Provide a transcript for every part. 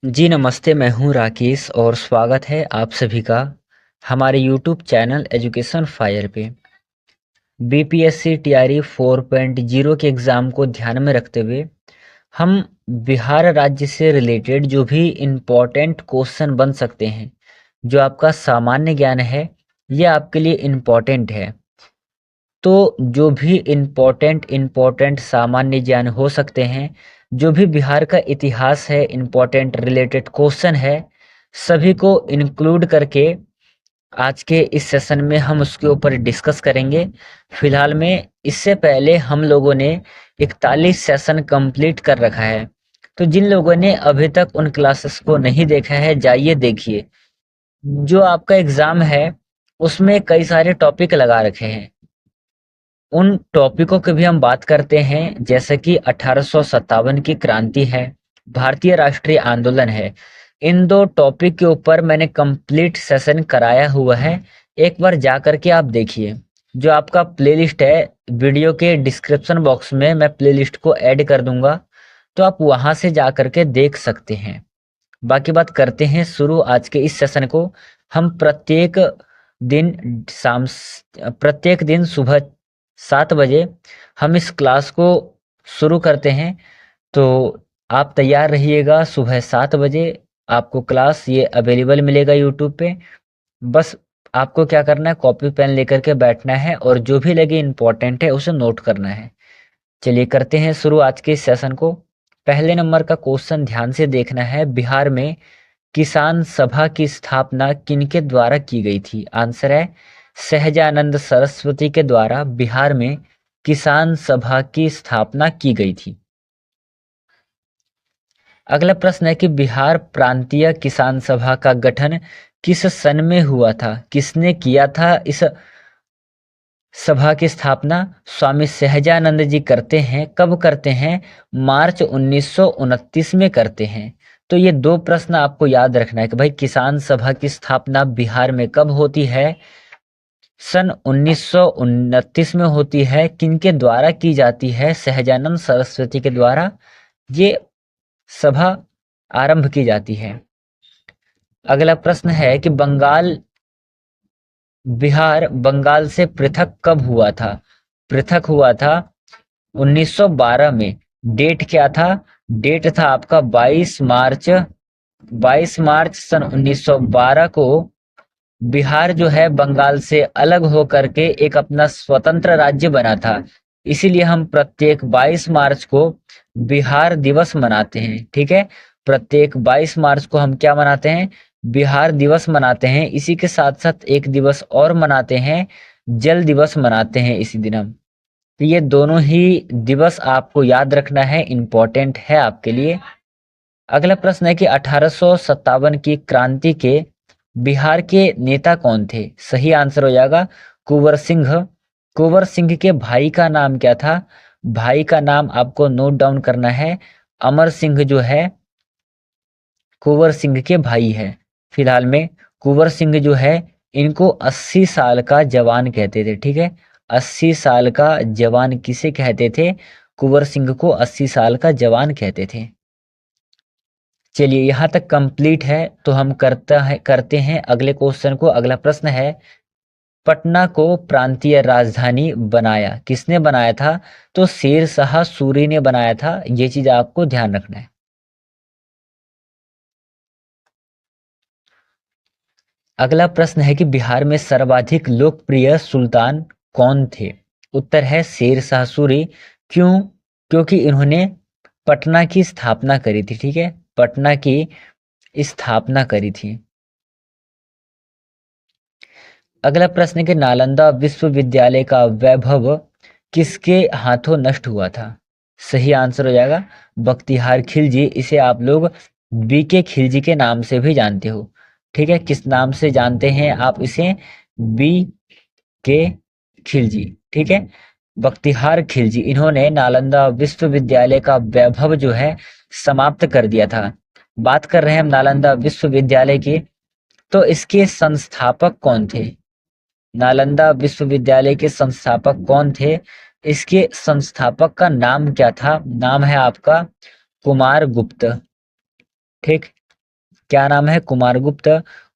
जी नमस्ते, मैं हूँ राकेश और स्वागत है आप सभी का हमारे यूट्यूब चैनल एजुकेशन फायर पे। बीपीएससी टीआरई 4.0 के एग्ज़ाम को ध्यान में रखते हुए हम बिहार राज्य से रिलेटेड जो भी इम्पोर्टेंट क्वेश्चन बन सकते हैं, जो आपका सामान्य ज्ञान है, ये आपके लिए इम्पोर्टेंट है। तो जो भी इम्पोर्टेंट सामान्य ज्ञान हो सकते हैं, जो भी बिहार का इतिहास है, इम्पोर्टेंट रिलेटेड क्वेश्चन है, सभी को इंक्लूड करके आज के इस सेशन में हम उसके ऊपर डिस्कस करेंगे। फिलहाल में इससे पहले हम लोगों ने 41 सेशन कंप्लीट कर रखा है। तो जिन लोगों ने अभी तक उन क्लासेस को नहीं देखा है, जाइए देखिए। जो आपका एग्जाम है उसमें कई सारे टॉपिक लगा रखे हैं, उन टॉपिकों की भी हम बात करते हैं, जैसे कि 1857 की क्रांति है, भारतीय राष्ट्रीय आंदोलन है। इन दो टॉपिक के ऊपर मैंने कंप्लीट सेशन कराया हुआ है, एक बार जा करके आप देखिए। जो आपका प्लेलिस्ट है, वीडियो के डिस्क्रिप्शन बॉक्स में मैं प्लेलिस्ट को ऐड कर दूंगा, तो आप वहां से जा करके देख सकते हैं। बाकी बात करते हैं शुरू आज के इस सेशन को। हम दिन शाम प्रत्येक दिन सुबह 7 बजे हम इस क्लास को शुरू करते हैं। तो आप तैयार रहिएगा, सुबह 7 बजे आपको क्लास ये अवेलेबल मिलेगा यूट्यूब पे। बस आपको क्या करना है, कॉपी पेन लेकर के बैठना है और जो भी लगे इम्पोर्टेंट है उसे नोट करना है। चलिए करते हैं शुरू आज के इस सेशन को। पहले नंबर का क्वेश्चन ध्यान से देखना है, बिहार में किसान सभा की स्थापना किनके द्वारा की गई थी? आंसर है सहजानंद सरस्वती के द्वारा बिहार में किसान सभा की स्थापना की गई थी। अगला प्रश्न है कि बिहार प्रांतीय किसान सभा का गठन किस सन में हुआ था? किसने किया था इस सभा की स्थापना? स्वामी सहजानंद जी करते हैं। कब करते हैं? मार्च 1929 में करते हैं। तो ये दो प्रश्न आपको याद रखना है कि भाई किसान सभा की स्थापना बिहार में कब होती है? सन 1929 में होती है। किनके द्वारा की जाती है? सहजानंद सरस्वती के द्वारा ये सभा आरंभ की जाती है। अगला प्रश्न है कि बिहार बंगाल से पृथक कब हुआ था? पृथक हुआ था 1912 में। डेट क्या था? डेट था आपका 22 मार्च सन 1912 को बिहार जो है बंगाल से अलग होकर के एक अपना स्वतंत्र राज्य बना था। इसीलिए हम प्रत्येक 22 मार्च को बिहार दिवस मनाते हैं। ठीक है, प्रत्येक 22 मार्च को हम क्या मनाते हैं? बिहार दिवस मनाते हैं। इसी के साथ साथ एक दिवस और मनाते हैं, जल दिवस मनाते हैं इसी दिन हम। तो ये दोनों ही दिवस आपको याद रखना है, इम्पोर्टेंट है आपके लिए। अगला प्रश्न है कि 1857 की क्रांति के बिहार के नेता कौन थे? सही आंसर हो जाएगा कुंवर सिंह। कुंवर सिंह के भाई का नाम क्या था? भाई का नाम आपको नोट डाउन करना है। अमर सिंह जो है कुंवर सिंह के भाई है। फिलहाल में कुंवर सिंह जो है, इनको 80 साल का जवान कहते थे। ठीक है, 80 साल का जवान किसे कहते थे? कुंवर सिंह को 80 साल का जवान कहते थे। चलिए यहाँ तक कंप्लीट है, तो हम करते हैं अगले क्वेश्चन को। अगला प्रश्न है, पटना को प्रांतीय राजधानी बनाया किसने बनाया था? तो शेर शाह सूरी ने बनाया था। ये चीज आपको ध्यान रखना है। अगला प्रश्न है कि बिहार में सर्वाधिक लोकप्रिय सुल्तान कौन थे? उत्तर है शेर शाह सूरी। क्यों? क्योंकि इन्होंने पटना की स्थापना करी थी। ठीक है, पटना की स्थापना करी थी। अगला प्रश्न है कि नालंदा विश्वविद्यालय का वैभव किसके हाथों नष्ट हुआ था? सही आंसर हो जाएगा बख्तियार खिलजी। इसे आप लोग बीके खिलजी के नाम से भी जानते हो। ठीक है, किस नाम से जानते हैं आप इसे? बी के खिलजी। ठीक है, बख्तियार खिलजी, इन्होंने नालंदा विश्वविद्यालय का वैभव जो है समाप्त कर दिया था। बात कर रहे हैं हम नालंदा विश्वविद्यालय की, तो इसके संस्थापक कौन थे? नालंदा विश्वविद्यालय के संस्थापक कौन थे? इसके संस्थापक का नाम क्या था? नाम है आपका कुमार गुप्त। ठीक, क्या नाम है? कुमारगुप्त।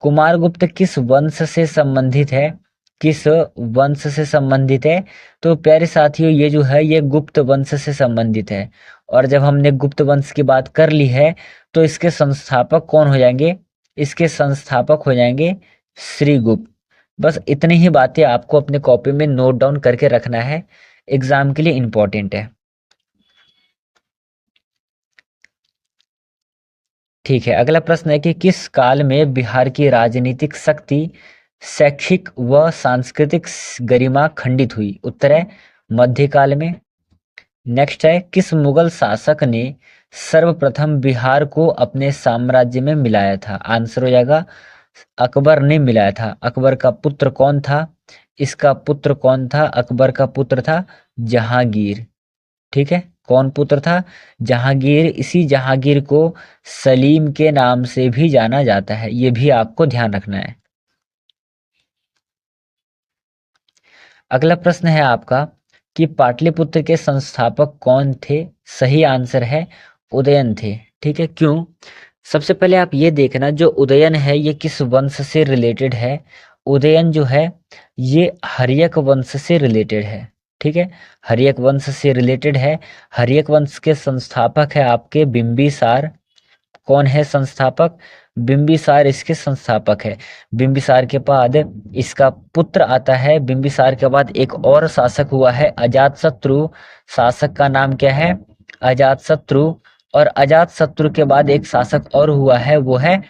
कुमारगुप्त किस वंश से संबंधित है? किस वंश से संबंधित है? तो प्यारे साथियों, ये जो है ये गुप्त वंश से संबंधित है। और जब हमने गुप्त वंश की बात कर ली है तो इसके संस्थापक कौन हो जाएंगे? इसके संस्थापक हो जाएंगे श्रीगुप्त। बस इतनी ही बातें आपको अपने कॉपी में नोट डाउन करके रखना है, एग्जाम के लिए इंपॉर्टेंट है। ठीक है, अगला प्रश्न है कि किस काल में बिहार की राजनीतिक शक्ति, शैक्षिक व सांस्कृतिक गरिमा खंडित हुई? उत्तर है मध्यकाल में। नेक्स्ट है, किस मुगल शासक ने सर्वप्रथम बिहार को अपने साम्राज्य में मिलाया था? आंसर हो जाएगा अकबर ने मिलाया था। अकबर का पुत्र कौन था? इसका पुत्र कौन था? अकबर का पुत्र था जहांगीर। ठीक है, कौन पुत्र था? जहांगीर। इसी जहांगीर को सलीम के नाम से भी जाना जाता है, ये भी आपको ध्यान रखना है। अगला प्रश्न है आपका कि पाटलिपुत्र के संस्थापक कौन थे? सही आंसर है उदयन थे। ठीक है, क्यों? सबसे पहले आप ये देखना, जो उदयन है ये किस वंश से रिलेटेड है? उदयन जो है ये हर्यक वंश से रिलेटेड है। ठीक है, हर्यक वंश से रिलेटेड है। हर्यक वंश के संस्थापक है आपके बिंबिसार। कौन है संस्थापक? बिंबिसार इसके संस्थापक है। बिंबिसार के बाद इसका पुत्र आता है। बिंबिसार के बाद एक और शासक हुआ है अजातशत्रु। शासक का नाम क्या है? अजातशत्रु। और अजातशत्रु के बाद एक शासक और हुआ है, वो है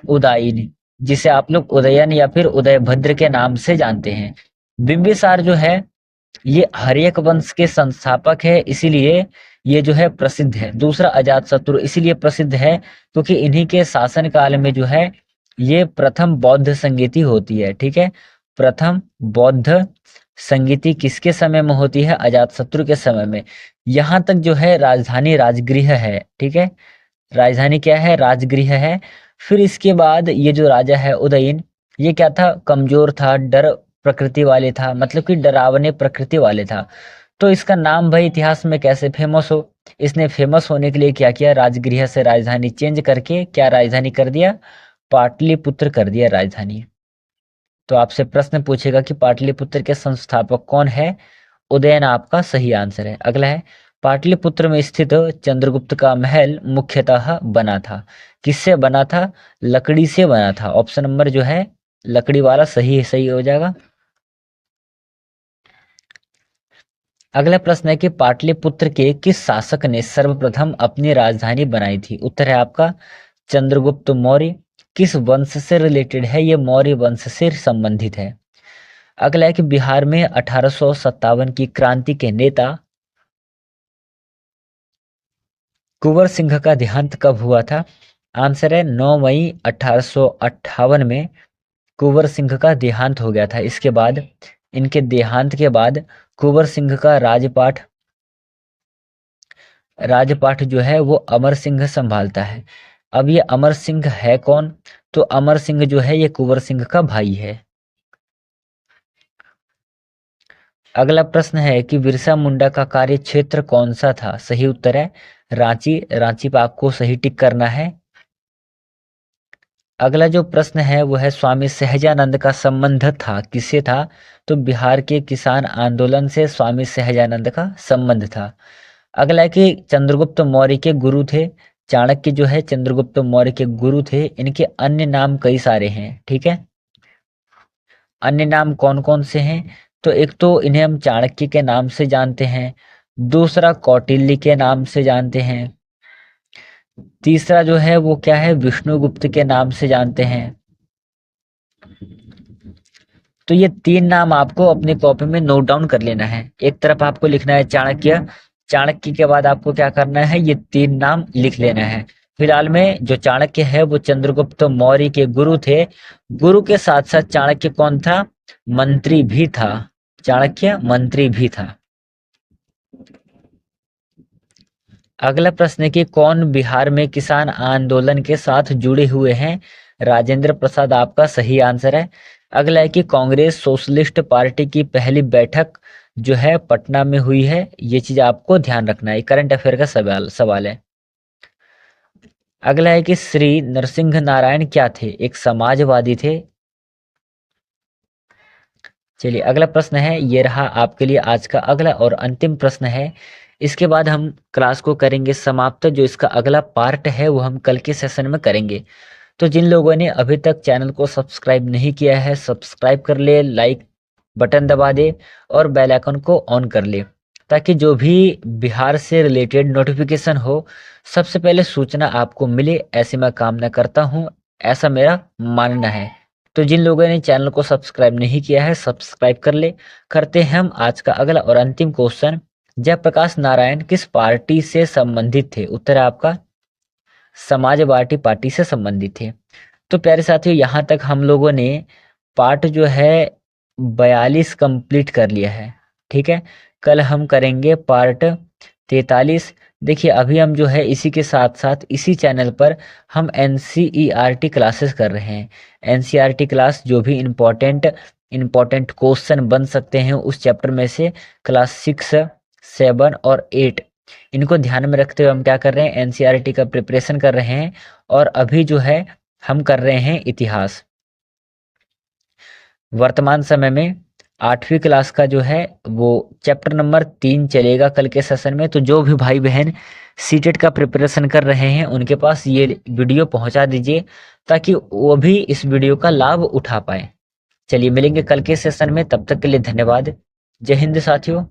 उदयन, जिसे आप लोग उदयन या फिर उदयभद्र के नाम से जानते हैं। बिंबिसार जो है ये हर्यक वंश के संस्थापक है, इसीलिए ये जो है प्रसिद्ध है। दूसरा अजातशत्रु इसीलिए प्रसिद्ध है क्योंकि इन्हीं के शासन काल में जो है ये प्रथम बौद्ध संगीति होती है। ठीक है, प्रथम बौद्ध संगीति किसके समय में होती है? अजातशत्रु के समय में। यहाँ तक जो है राजधानी राजगृह है। ठीक है, राजधानी क्या है? राजगृह है। फिर इसके बाद ये जो राजा है उदयन, ये क्या था? कमजोर था, डर प्रकृति वाले था, मतलब कि डरावने प्रकृति वाले था। तो इसका नाम भाई इतिहास में कैसे फेमस हो? इसने फेमस होने के लिए क्या किया? राजगृह से राजधानी चेंज करके क्या राजधानी कर दिया? पाटलिपुत्र कर दिया राजधानी। तो आपसे प्रश्न पूछेगा कि पाटलिपुत्र के संस्थापक कौन है? उदयन आपका सही आंसर है। अगला है, पाटलिपुत्र में स्थित चंद्रगुप्त का महल मुख्यतः बना था? किससे बना था? लकड़ी से बना था। ऑप्शन नंबर जो है लकड़ी वाला सही सही हो जाएगा। अगला प्रश्न है कि पाटलिपुत्र के किस शासक ने सर्वप्रथम अपनी राजधानी बनाई थी? उत्तर है आपका चंद्रगुप्त मौर्य। किस वंश से रिलेटेड है? ये मौर्य वंश से संबंधित है। अगला है कि बिहार में 1857 की क्रांति के नेता कुंवर सिंह का देहांत कब हुआ था? आंसर है 9 मई 1858 में कुंवर सिंह का देहांत हो गया था। इसके बाद इनके देहांत के बाद कुंवर सिंह का राजपाट जो है वो अमर सिंह संभालता है। अब ये अमर सिंह है कौन? तो अमर सिंह जो है ये कुंवर सिंह का भाई है। अगला प्रश्न है कि बिरसा मुंडा का कार्य क्षेत्र कौन सा था? सही उत्तर है रांची। रांची पे आपको सही टिक करना है। अगला जो प्रश्न है वो है स्वामी सहजानंद का संबंध था किससे था? तो बिहार के किसान आंदोलन से स्वामी सहजानंद का संबंध था। अगला है कि चंद्रगुप्त मौर्य के गुरु थे। चाणक्य जो है चंद्रगुप्त मौर्य के गुरु थे। इनके अन्य नाम कई सारे हैं। ठीक है, अन्य नाम कौन कौन से हैं? तो एक तो इन्हें हम चाणक्य के नाम से जानते हैं, दूसरा कौटिल्य के नाम से जानते हैं, तीसरा जो है वो क्या है? विष्णुगुप्त के नाम से जानते हैं। तो ये तीन नाम आपको अपनी कॉपी में नोट डाउन कर लेना है। एक तरफ आपको लिखना है चाणक्य, चाणक्य के बाद आपको क्या करना है? ये तीन नाम लिख लेना है। फिलहाल में जो चाणक्य है वो चंद्रगुप्त मौर्य के गुरु थे। गुरु के साथ साथ चाणक्य कौन था? मंत्री भी था। चाणक्य मंत्री भी था। अगला प्रश्न है कि कौन बिहार में किसान आंदोलन के साथ जुड़े हुए हैं? राजेंद्र प्रसाद आपका सही आंसर है। अगला है कि कांग्रेस सोशलिस्ट पार्टी की पहली बैठक जो है पटना में हुई है। ये चीज आपको ध्यान रखना है, करंट अफेयर का सवाल है। अगला है कि श्री नरसिंह नारायण क्या थे? एक समाजवादी थे। चलिए अगला प्रश्न है, ये रहा आपके लिए आज का अगला और अंतिम प्रश्न है। इसके बाद हम क्लास को करेंगे समाप्त। जो इसका अगला पार्ट है वो हम कल के सेशन में करेंगे। तो जिन लोगों ने अभी तक चैनल को सब्सक्राइब नहीं किया है, सब्सक्राइब कर ले, लाइक बटन दबा दे और बेल आइकन को ऑन कर ले, ताकि जो भी बिहार से रिलेटेड नोटिफिकेशन हो सबसे पहले सूचना आपको मिले। ऐसी मैं कामना करता हूँ, ऐसा मेरा मानना है। तो जिन लोगों ने चैनल को सब्सक्राइब नहीं किया है, सब्सक्राइब कर ले। करते हैं हम आज का अगला और अंतिम क्वेश्चन। जयप्रकाश नारायण किस पार्टी से संबंधित थे? उत्तर है आपका समाजवादी पार्टी से संबंधित थे। तो प्यारे साथियों, यहाँ तक हम लोगों ने पार्ट जो है 42 कंप्लीट कर लिया है। ठीक है, कल हम करेंगे पार्ट 43। देखिए अभी हम जो है इसी के साथ साथ इसी चैनल पर हम एनसीईआरटी क्लासेस कर रहे हैं। एनसीईआरटी क्लास जो भी इम्पोर्टेंट क्वेश्चन बन सकते हैं उस चैप्टर में से क्लास 6, 7 और 8, इनको ध्यान में रखते हुए हम क्या कर रहे हैं, एनसीईआरटी का प्रिपरेशन कर रहे हैं। और अभी जो है हम कर रहे हैं इतिहास। वर्तमान समय में 8वीं क्लास का जो है वो चैप्टर नंबर 3 चलेगा कल के सेशन में। तो जो भी भाई बहन सीटेट का प्रिपरेशन कर रहे हैं उनके पास ये वीडियो पहुंचा दीजिए, ताकि वो भी इस वीडियो का लाभ उठा पाए। चलिए मिलेंगे कल के सेशन में, तब तक के लिए धन्यवाद। जय हिंद साथियों।